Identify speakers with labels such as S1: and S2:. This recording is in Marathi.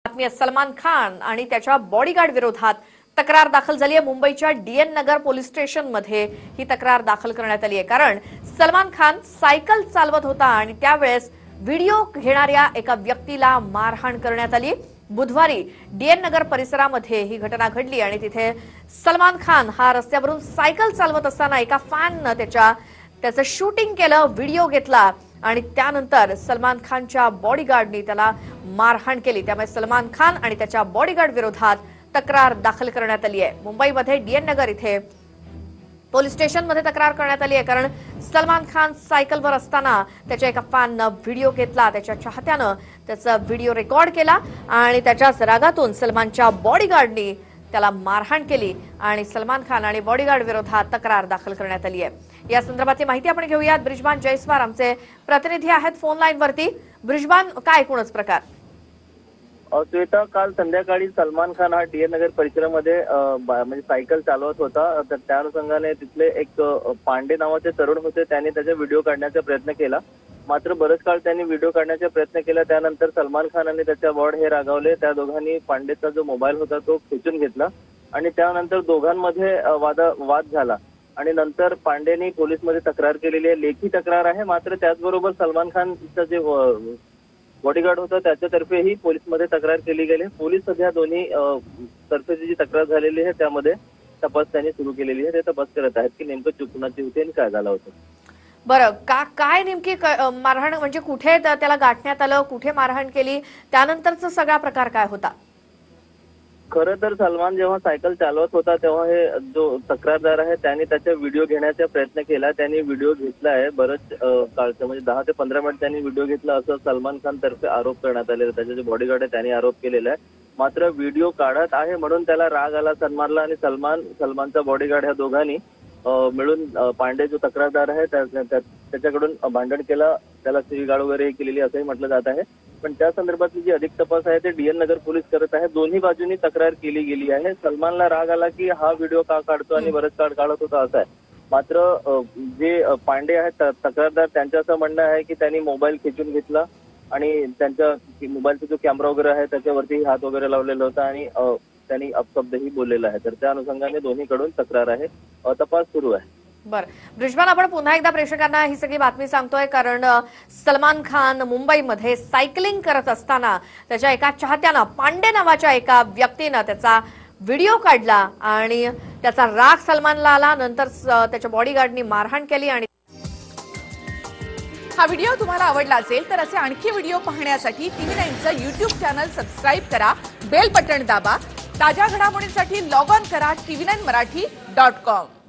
S1: बातमी सलमान खान आणि त्याच्या बॉडीगार्ड विरोधात तक्रार दाखल झाली आहे। मुंबईच्या डीएन नगर पोलीस स्टेशन मध्ये ही तक्रार दाखल करण्यात आली आहे, कारण सलमान खान सायकल चालवत होता आणि त्यावेळेस व्हिडिओ घेणाऱ्या एका व्यक्तीला मारहाण करण्यात आली। बुधवारी डीएन नगर परिसरामध्ये ही घटना घडली आणि तिथे सलमान खान हा रस्त्यावरून सायकल चालवत असताना एका फॅनने त्याचं शूटिंग केलं, व्हिडिओ घेतला आणि त्यानंतर सलमान खानच्या बॉडीगार्डनी त्याला मारहाण केली। त्यामुळे सलमान खान आणि त्याच्या बॉडीगार्ड विरोधात तक्रार दाखल करण्यात आली आहे। मुंबईमध्ये डीएन नगर इथे पोलीस स्टेशनमध्ये तक्रार करण्यात आली आहे, कारण सलमान खान सायकलवर असताना त्याच्या एका फॅनने व्हिडिओ घेतला, त्याच्या चाहत्यानं त्याचा व्हिडिओ रेकॉर्ड केला आणि त्याच्याच रागातून सलमानच्या बॉडीगार्डनी त्याला मारहाण केली आणि सलमान खान आणि बॉडीगार्ड विरोधात तक्रार दाखल करण्यात आली आहे। या संदर्भातली माहिती आपण घेऊयात। ब्रिजबान जयस्वार आमचे प्रतिनिधी आहेत फोन लाईन वरती। ब्रिजबान, काय एकूणच प्रकार?
S2: श्वेता, काल संध्याकाळी सलमान खान हा डीएन नगर परिसरामध्ये म्हणजे सायकल चालवत होता, तर त्या अनुषंगाने तिथले एक पांडे नावाचे तरुण होते, त्यांनी त्याचा व्हिडिओ काढण्याचा प्रयत्न केला। मात्र बरेच काळ त्यांनी व्हिडिओ काढण्याचा प्रयत्न केला, त्यानंतर सलमान खान आणि त्याच्या वॉर्ड हे रागावले। त्या दोघांनी पांडेचा जो मोबाईल होता तो खेचून घेतला आणि त्यानंतर दोघांमध्ये वाद झाला आणि नंतर पांडेनी पोलीसमध्ये तक्रार केलेली आहे, लेखी तक्रार आहे। मात्र त्याचबरोबर सलमान खानचा जे बॉडीगार्ड होता त्याच्यातर्फे ही पोलीसमध्ये तक्रार केली गेली। पोलीस सध्या दोन्ही तर्फे जी तक्रार झालेली आहे त्यामध्ये तपास त्यांनी सुरू केलेली आहे। ते तपास करत आहेत की नेमकं चूक कुणाची होती आणि काय झालं होतं।
S1: बरं, काय नेमकी मारहाण, म्हणजे कुठे त्याला गाठण्यात आलं, कुठे मारहाण केली, त्यानंतरचा सगळा प्रकार काय होता?
S2: खरं तर सलमान जेव्हा सायकल चालवत होता तेव्हा हे जो तक्रारदार आहे त्यांनी त्याचा व्हिडिओ घेण्याचा प्रयत्न केला। त्यांनी व्हिडिओ घेतला आहे, बरंच काळचं म्हणजे 10 ते 15 मिनिट त्यांनी व्हिडिओ घेतला असं सलमान खान तर्फे आरोप करण्यात आलेला। त्याचे जे बॉडीगार्ड आहे त्यांनी आरोप केलेला आहे। मात्र व्हिडिओ काढत आहे म्हणून त्याला राग आला सलमानला आणि सलमानचा बॉडीगार्ड ह्या दोघांनी मिळून पांडे जो तक्रारदार आहे त्याच्याकडून भांडण केलं, त्याला शिवीगाळ वगैरे केलेली असंही म्हटलं जात आहे। पण त्या संदर्भातली जी अधिक तपास आहे ते डीएन नगर पोलीस करत आहे। दोन्ही बाजूंनी तक्रार केली गेली आहे। सलमानला राग आला की हा व्हिडिओ का काढतो आणि बरंच काळ काढत होता असं आहे। मात्र जे पांडे आहेत तक्रारदार, त्यांचं असं म्हणणं आहे की त्यांनी मोबाईल खेचून घेतला आणि त्यांच्या मोबाईलचा जो कॅमेरा वगैरे आहे त्याच्यावरती हात वगैरे लावलेला होता आणि त्यांनी अपशब्दही बोललेला आहे। तर त्या अनुषंगाने दोन्हीकडून तक्रार आहे, तपास सुरू आहे।
S1: बरं ब्रिजबान, आपण पुन्हा एकदा प्रेक्षकांना ही सगळी बातमी सांगतोय, कारण सलमान खान मुंबईमध्ये सायकलिंग करत असताना त्याच्या एका चाहत्यानं, पांडे नावाच्या एका व्यक्तीनं त्याचा व्हिडिओ काढला आणि त्याचा राग सलमानला आला। नंतर त्याच्या बॉडीगार्डनी मारहाण केली। आणि
S3: हा व्हिडिओ तुम्हाला आवडला असेल तर असे आणखी व्हिडिओ पाहण्यासाठी TV9चं YouTube चॅनल सबस्क्राइब करा, बेल बटन दाबा। ताज्या घडामोडींसाठी लॉग ऑन करा tv9marathi.com।